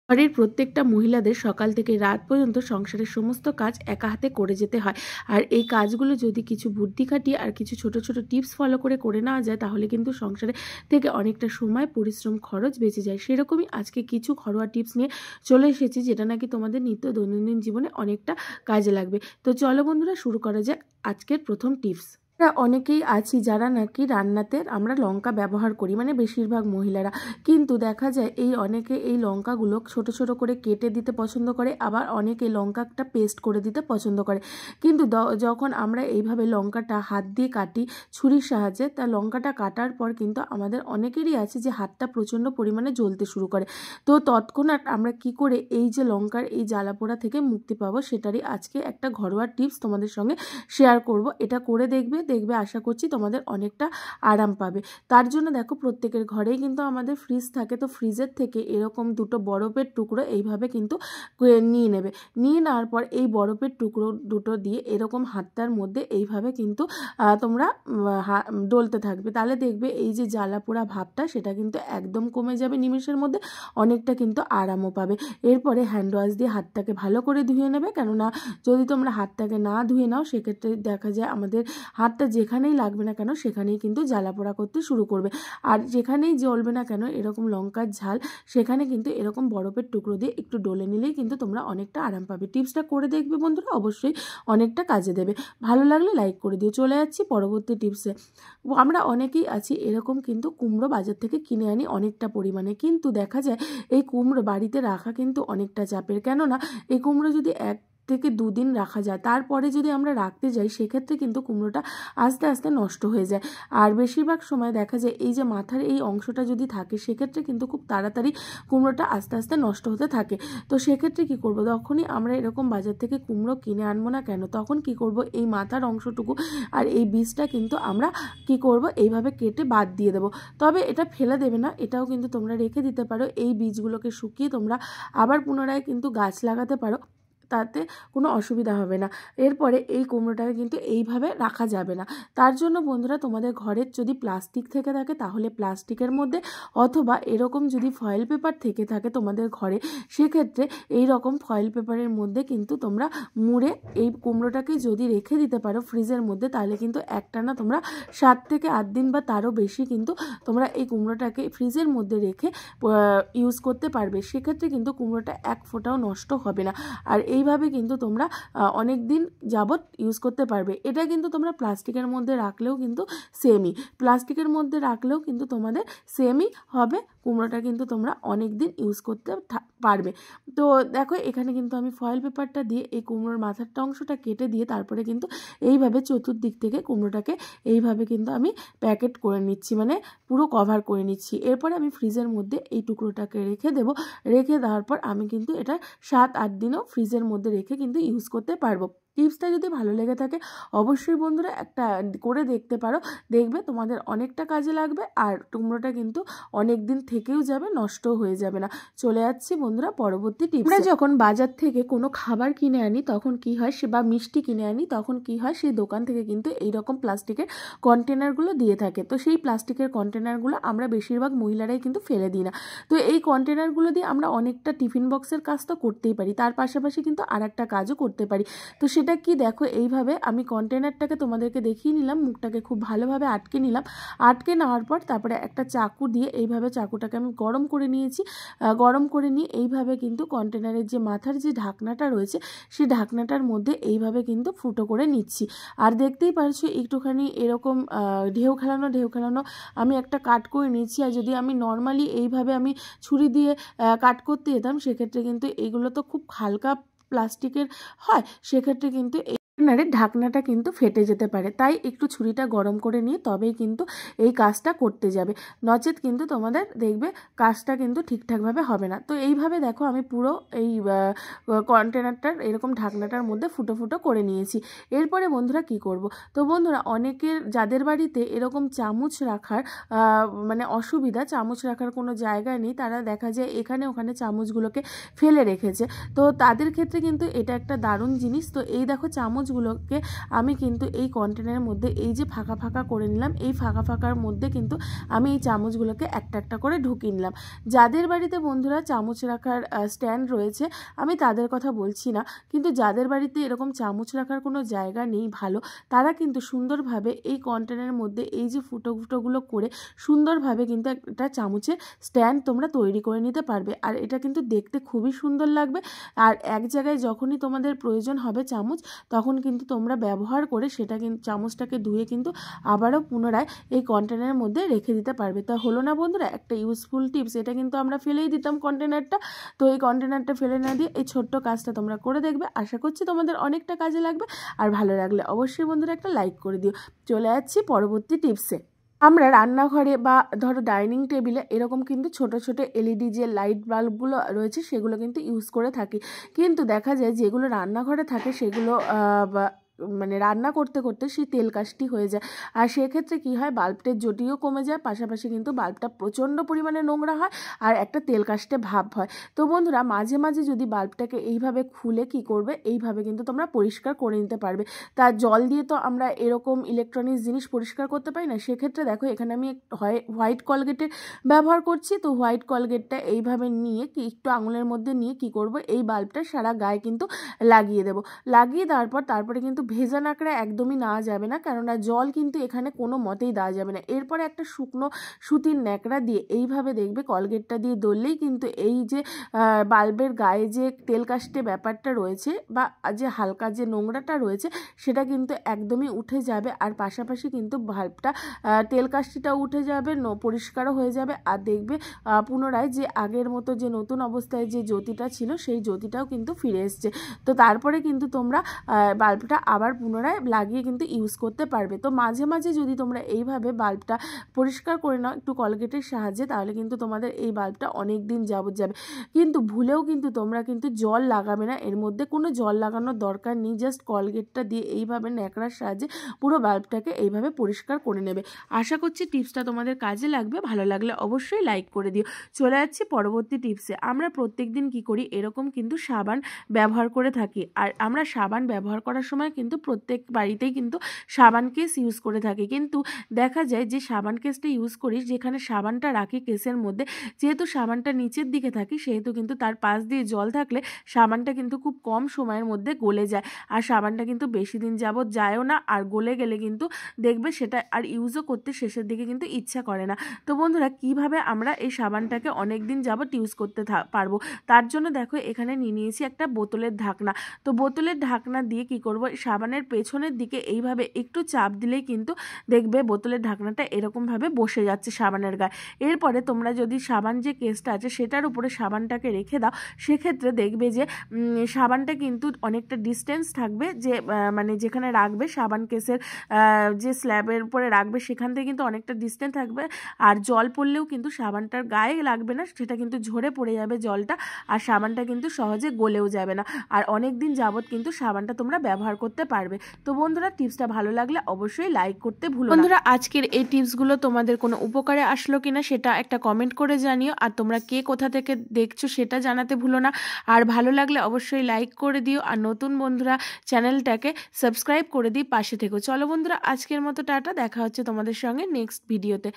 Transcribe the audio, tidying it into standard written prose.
ঘরের প্রত্যেকটা মহিলাদের সকাল থেকে রাত পর্যন্ত সংসারের সমস্ত কাজ একা হাতে করে যেতে হয়। আর এই কাজগুলো যদি কিছু বুদ্ধি খাটিয়ে আর কিছু ছোট ছোট টিপস ফলো করে নেওয়া যায়, তাহলে কিন্তু সংসারে থেকে অনেকটা সময়, পরিশ্রম, খরচ বেঁচে যায়। সেরকমই আজকে কিছু ঘরোয়া টিপস নিয়ে চলে এসেছি, যেটা নাকি তোমাদের নিত্য দৈনন্দিন জীবনে অনেকটা কাজে লাগবে। তো চলো বন্ধুরা, শুরু করা যাক আজকের প্রথম টিপস। আমরা অনেকেই আছি যারা নাকি রান্নাতে আমরা লঙ্কা ব্যবহার করি, মানে বেশিরভাগ মহিলারা। কিন্তু দেখা যায় অনেকে এই লঙ্কাগুলো ছোট ছোট করে কেটে দিতে পছন্দ করে, আবার অনেকে লঙ্কাটা পেস্ট করে দিতে পছন্দ করে। কিন্তু যখন আমরা এইভাবে লঙ্কাটা হাত দিয়ে কাটি ছুরির সাহায্যে, তা লঙ্কাটা কাটার পর কিন্তু আমাদের অনেকেরই আছে যে হাতটা প্রচণ্ড পরিমাণে জ্বলতে শুরু করে। তো তৎক্ষণাৎ আমরা কি করে এই যে লঙ্কার এই জ্বালা পোড়া থেকে মুক্তি পাবো, সেটারই আজকে একটা ঘরোয়া টিপস তোমাদের সঙ্গে শেয়ার করব। এটা করে দেখবে আশা করছি তোমাদের অনেকটা আরাম পাবে। তার জন্য দেখো, প্রত্যেকের ঘরেই কিন্তু আমাদের ফ্রিজ থাকে। তো ফ্রিজের থেকে এরকম দুটো বরফের টুকরো এইভাবে কিন্তু নিয়ে নেবে। নিয়ে নেওয়ার পর এই বরফের টুকরো দুটো দিয়ে এরকম হাতটার মধ্যে এইভাবে কিন্তু তোমরা ডলতে থাকবে। তাহলে দেখবে এই যে জ্বালা পোড়া ভাবটা, সেটা কিন্তু একদম কমে যাবে নিমেষের মধ্যে, অনেকটা কিন্তু আরামও পাবে। এরপরে হ্যান্ড ওয়াশ দিয়ে হাতটাকে ভালো করে ধুয়ে নেবে, কেননা যদি তোমরা হাতটাকে না ধুয়ে নাও, সেক্ষেত্রে দেখা যায় আমাদের হাতটা যেখানেই লাগবে না কেন সেখানেই কিন্তু জ্বালা পোড়া করতে শুরু করবে। আর যেখানেই জ্বলবে না কেন এরকম লঙ্কার ঝাল, সেখানে কিন্তু এরকম বরফের টুকরো দিয়ে একটু ডলে নিলেই কিন্তু তোমরা অনেকটা আরাম পাবে। টিপসটা করে দেখবে বন্ধুরা, অবশ্যই অনেকটা কাজে দেবে। ভালো লাগলে লাইক করে দিও। চলে যাচ্ছি পরবর্তী টিপসে। আমরা অনেকেই আছি এরকম কিন্তু কুমড়ো বাজার থেকে কিনে আনি অনেকটা পরিমাণে, কিন্তু দেখা যায় এই কুমড়ো বাড়িতে রাখা কিন্তু অনেকটা চাপের। কেননা এই কুমড়ো যদি 1 থেকে 2 দিন রাখা যায়, তারপরে যদি আমরা রাখতে যাই, সেক্ষেত্রে কিন্তু কুমড়োটা আস্তে আস্তে নষ্ট হয়ে যায়। আর বেশিরভাগ সময় দেখা যায় এই যে মাথার এই অংশটা যদি থাকে, সেক্ষেত্রে কিন্তু খুব তাড়াতাড়ি কুমড়োটা আস্তে আস্তে নষ্ট হতে থাকে। তো সেক্ষেত্রে কি করব, যখনই আমরা এরকম বাজার থেকে কুমড়ো কিনে আনবো না কেন, তখন কি করব, এই মাথার অংশটুকু আর এই বীজটা কিন্তু আমরা কি করব, এইভাবে কেটে বাদ দিয়ে দেবো। তবে এটা ফেলে দেবে না, এটাও কিন্তু তোমরা রেখে দিতে পারো। এই বীজগুলোকে শুকিয়ে তোমরা আবার পুনরায় কিন্তু গাছ লাগাতে পারো, তাতে কোনো অসুবিধা হবে না। এরপরে এই কুমড়োটাকে কিন্তু এইভাবে রাখা যাবে না। তার জন্য বন্ধুরা, তোমাদের ঘরের যদি প্লাস্টিক থেকে থাকে, তাহলে প্লাস্টিকের মধ্যে, অথবা এরকম যদি ফয়েল পেপার থেকে থাকে তোমাদের ঘরে, সেক্ষেত্রে এই রকম ফয়েল পেপারের মধ্যে কিন্তু তোমরা মুড়ে এই কুমড়োটাকে যদি রেখে দিতে পারো ফ্রিজের মধ্যে, তাহলে কিন্তু একটানা তোমরা 7 থেকে 8 দিন বা তারও বেশি কিন্তু তোমরা এই কুমড়োটাকে ফ্রিজের মধ্যে রেখে ইউজ করতে পারবে। সেক্ষেত্রে কিন্তু কুমড়োটা এক ফোঁটাও নষ্ট হবে না। আর এইভাবে কিন্তু তোমরা অনেক দিন যাবত ইউজ করতে পারবে। এটা কিন্তু তোমরা প্লাস্টিকের মধ্যে রাখলেও কিন্তু তোমাদের সেমই হবে। কুমড়োটা কিন্তু তোমরা অনেক দিন ইউজ করতে পারবে। তো দেখো, এখানে কিন্তু আমি ফয়েল পেপারটা দিয়ে এই কুমড়োর মাথার অংশটা কেটে দিয়ে তারপরে কিন্তু এইভাবে চতুর্দিক থেকে কুমড়োটাকে এইভাবে কিন্তু আমি প্যাকেট করে নিচ্ছি, মানে পুরো কভার করে নিচ্ছি। এরপরে আমি ফ্রিজের মধ্যে এই টুকরোটাকে রেখে দেবো। রেখে দেওয়ার পর আমি কিন্তু এটা 7-8 দিনও ফ্রিজের মধ্যে রেখে কিন্তু ইউজ করতে পারবো। টিপসটা যদি ভালো লেগে থাকে, অবশ্যই বন্ধুরা একটা করে দেখতে পারো, দেখবে তোমাদের অনেকটা কাজে লাগবে। আর কুমড়োটা কিন্তু অনেক দিন থেকেও যাবে, নষ্টও হয়ে যাবে না। চলে যাচ্ছি বন্ধুরা পরবর্তী টিপস। আমরা যখন বাজার থেকে কোনো খাবার কিনে আনি, তখন কি হয়, বা মিষ্টি কিনে আনি, তখন কি হয়, সেই দোকান থেকে কিন্তু এইরকম প্লাস্টিকের কন্টেনারগুলো দিয়ে থাকে। তো সেই প্লাস্টিকের কন্টেনারগুলো আমরা বেশিরভাগ মহিলারাই কিন্তু ফেলে দিই না। তো এই কন্টেনারগুলো দিয়ে আমরা অনেকটা টিফিন বক্সের কাজ তো করতেই পারি, তার পাশাপাশি কিন্তু আর একটা কাজও করতে পারি। তো সেটা কি, দেখো, এইভাবে আমি কন্টেনারটাকে তোমাদেরকে দেখিয়ে নিলাম, মুখটাকে খুব ভালোভাবে আটকে নিলাম। আটকে নেওয়ার পর তারপরে একটা চাকু দিয়ে এইভাবে চাকুটাকে আমি গরম করে নিয়েছি। গরম করে নিয়ে এইভাবে কিন্তু কন্টেনারের যে মাথার যে ঢাকনাটা রয়েছে, সেই ঢাকনাটার মধ্যে এইভাবে কিন্তু ফুটো করে নিচ্ছি। আর দেখতেই পারছো একটুখানি এরকম ঢেউ খেলানো আমি একটা কাট করে নিচ্ছি। আর যদি আমি নর্মালি এইভাবে আমি ছুরি দিয়ে কাট করতে যেতাম, সেক্ষেত্রে কিন্তু এগুলো তো খুব হালকা প্লাস্টিকের হয়, সেক্ষেত্রে কিন্তু কন্টেনারের ঢাকনাটা কিন্তু ফেটে যেতে পারে। তাই একটু ছুরিটা গরম করে নিয়ে তবেই কিন্তু এই কাজটা করতে যাবে, নচেত কিন্তু তোমাদের দেখবে কাজটা কিন্তু ঠিকঠাকভাবে হবে না। তো এইভাবে দেখো, আমি পুরো এই কন্টেনারটার এরকম ঢাকনাটার মধ্যে ফুটো ফুটো করে নিয়েছি। এরপরে বন্ধুরা কি করব, তো বন্ধুরা, অনেকের যাদের বাড়িতে এরকম চামচ রাখার মানে অসুবিধা, চামচ রাখার কোনো জায়গা নেই, তারা দেখা যায় এখানে ওখানে চামচগুলোকে ফেলে রেখেছে। তো তাদের ক্ষেত্রে কিন্তু এটা একটা দারুণ জিনিস। তো এই দেখো, চামচ চামচগুলোকে আমি কিন্তু এই কন্টেনারের মধ্যে এই যে ফাঁকা ফাঁকা করে নিলাম, এই ফাঁকা ফাঁকার মধ্যে কিন্তু আমি এই চামচগুলোকে একটা একটা করে ঢুকিয়ে নিলাম। যাদের বাড়িতে বন্ধুরা চামচ রাখার স্ট্যান্ড রয়েছে আমি তাদের কথা বলছি না, কিন্তু যাদের বাড়িতে এরকম চামচ রাখার কোনো জায়গা নেই ভালো, তারা কিন্তু সুন্দরভাবে এই কন্টেনারের মধ্যে এই যে ফুটো ফুটোগুলো করে সুন্দরভাবে কিন্তু একটা চামচের স্ট্যান্ড তোমরা তৈরি করে নিতে পারবে। আর এটা কিন্তু দেখতে খুবই সুন্দর লাগবে। আর এক জায়গায় যখনই তোমাদের প্রয়োজন হবে চামচ, তখন কিন্তু তোমরা ব্যবহার করে সেটা কিন্তু চামচটাকে ধুয়ে কিন্তু আবারও পুনরায় এই কন্টেনারের মধ্যে রেখে দিতে পারবে। তা হলো না বন্ধুরা একটা ইউজফুল টিপস? এটা কিন্তু আমরা ফেলেই দিতাম কন্টেনারটা, তো এই কন্টেনারটা ফেলে না দিয়ে এই ছোট্ট কাজটা তোমরা করে দেখবে। আশা করছি তোমাদের অনেকটা কাজে লাগবে। আর ভালো লাগলে অবশ্যই বন্ধুরা একটা লাইক করে দিও। চলে যাচ্ছি পরবর্তী টিপসে। আমরা রান্নাঘরে বা ধরো ডাইনিং টেবিলে এরকম কিন্তু ছোট ছোট এলইডি যে লাইট বাল্বগুলো রয়েছে সেগুলো কিন্তু ইউজ করে থাকি, কিন্তু দেখা যায় যেগুলো রান্নাঘরে থাকে সেগুলো মানে রান্না করতে করতে সেই তেল কাশটি হয়ে যায়। আর সেক্ষেত্রে কি হয়, বাল্বটের জ্যোতিও কমে যায়, পাশাপাশি কিন্তু বাল্বটা প্রচণ্ড পরিমাণে নোংরা হয় আর একটা তেল কাশটে ভাব হয়। তো বন্ধুরা মাঝে মাঝে যদি বাল্বটাকে এইভাবে খুলে কি করবে, এইভাবে কিন্তু তোমরা পরিষ্কার করে নিতে পারবে। তা জল দিয়ে তো আমরা এরকম ইলেকট্রনিক্স জিনিস পরিষ্কার করতে পারি না, সেক্ষেত্রে দেখো এখানে আমি হোয়াইট কলগেটের ব্যবহার করছি। তো হোয়াইট কলগেটটা এইভাবে নিয়ে একটু আঙুলের মধ্যে নিয়ে কি করব, এই বাল্বটা সারা গায়ে কিন্তু লাগিয়ে দেবো। লাগিয়ে দেওয়ার পর তারপরে কিন্তু ভেজা নাকড়া একদমই নেওয়া যাবে না, কেননা জল কিন্তু এখানে কোনো মতেই দেওয়া যাবে না। এরপরে একটা শুকনো সুতির ন্যাকড়া দিয়ে এইভাবে দেখবে কলগেটটা দিয়ে দললেই কিন্তু এই যে বাল্বের গায়ে যে তেল কাশটে ব্যাপারটা রয়েছে বা যে হালকা যে নোংরাটা রয়েছে সেটা কিন্তু একদমই উঠে যাবে। আর পাশাপাশি কিন্তু বাল্বটা তেল কাশটিটা উঠে যাবে, পরিষ্কারও হয়ে যাবে। আর দেখবে পুনরায় যে আগের মতো যে নতুন অবস্থায় যে জ্যোতিটা ছিল সেই জ্যোতিটাও কিন্তু ফিরে এসছে। তো তারপরে কিন্তু তোমরা বাল্বটা আবার পুনরায় লাগিয়ে কিন্তু ইউজ করতে পারবে। তো মাঝে মাঝে যদি তোমরা এইভাবে বাল্বটা পরিষ্কার করে নাও একটু কলগেটের সাহায্যে, তাহলে কিন্তু তোমাদের এই বাল্বটা অনেক দিন যাবত যাবে। কিন্তু ভুলেও কিন্তু তোমরা কিন্তু জল লাগাবে না, এর মধ্যে কোনো জল লাগানোর দরকার নেই। জাস্ট কলগেটটা দিয়ে এইভাবে ন্যাকড়ার সাহায্যে পুরো বাল্বটাকে এইভাবে পরিষ্কার করে নেবে। আশা করছি টিপসটা তোমাদের কাজে লাগবে। ভালো লাগলে অবশ্যই লাইক করে দিও। চলে যাচ্ছি পরবর্তী টিপসে। আমরা প্রত্যেক দিন কী করি, এরকম কিন্তু সাবান ব্যবহার করে থাকি। আর আমরা সাবান ব্যবহার করার সময় কিন্তু প্রত্যেক বাড়িতেই কিন্তু সাবান কেস ইউজ করে থাকি, কিন্তু দেখা যায় যে সাবান কেসটা ইউজ করি যেখানে সাবানটা রাখি কেসের মধ্যে, যেহেতু সাবানটা নিচের দিকে থাকি সেহেতু কিন্তু তার পাশ দিয়ে জল থাকলে সাবানটা কিন্তু খুব কম সময়ের মধ্যে গলে যায়। আর সাবানটা কিন্তু বেশি দিন যাবত যায়ও না, আর গলে গেলে কিন্তু দেখবে সেটা আর ইউজও করতে শেষের দিকে কিন্তু ইচ্ছা করে না। তো বন্ধুরা কিভাবে আমরা এই সাবানটাকে অনেক দিন যাবত ইউজ করতে পারবো, তার জন্য দেখো এখানে নিয়েছি একটা বোতলের ঢাকনা। তো বোতলের ঢাকনা দিয়ে কি করব, সাবানের পেছনের দিকে এইভাবে একটু চাপ দিলেই কিন্তু দেখবে বোতলের ঢাকনাটা এরকমভাবে বসে যাচ্ছে সাবানের গায়ে। এরপরে তোমরা যদি সাবান যে কেসটা আছে সেটার উপরে সাবানটাকে রেখে দাও, সেক্ষেত্রে দেখবে যে সাবানটা কিন্তু অনেকটা ডিস্টেন্স থাকবে, যে মানে যেখানে রাখবে সাবান কেসের যে স্ল্যাবের উপরে রাখবে সেখান থেকে কিন্তু অনেকটা ডিস্টেন্স থাকবে। আর জল পড়লেও কিন্তু সাবানটার গায়ে লাগবে না, সেটা কিন্তু ঝরে পড়ে যাবে জলটা, আর সাবানটা কিন্তু সহজে গলেও যাবে না। আর অনেক দিন যাবত কিন্তু সাবানটা তোমরা ব্যবহার করতে পারবে। তো বন্ধুরা টিপসটা ভালো লাগলে অবশ্যই লাইক করতে ভুলো না। বন্ধুরা আজকের এই টিপসগুলো তোমাদের কোনো উপকারে আসলো কিনা সেটা একটা কমেন্ট করে জানিও। আর তোমরা কে কোথা থেকে দেখছো সেটা জানাতে ভুলো না। আর ভালো লাগলে অবশ্যই লাইক করে দিও। আর নতুন বন্ধুরা চ্যানেলটাকে সাবস্ক্রাইব করে দিই, পাশে থেকো। চলো বন্ধুরা আজকের মতো টাটা, দেখা হচ্ছে তোমাদের সঙ্গে নেক্সট ভিডিওতে।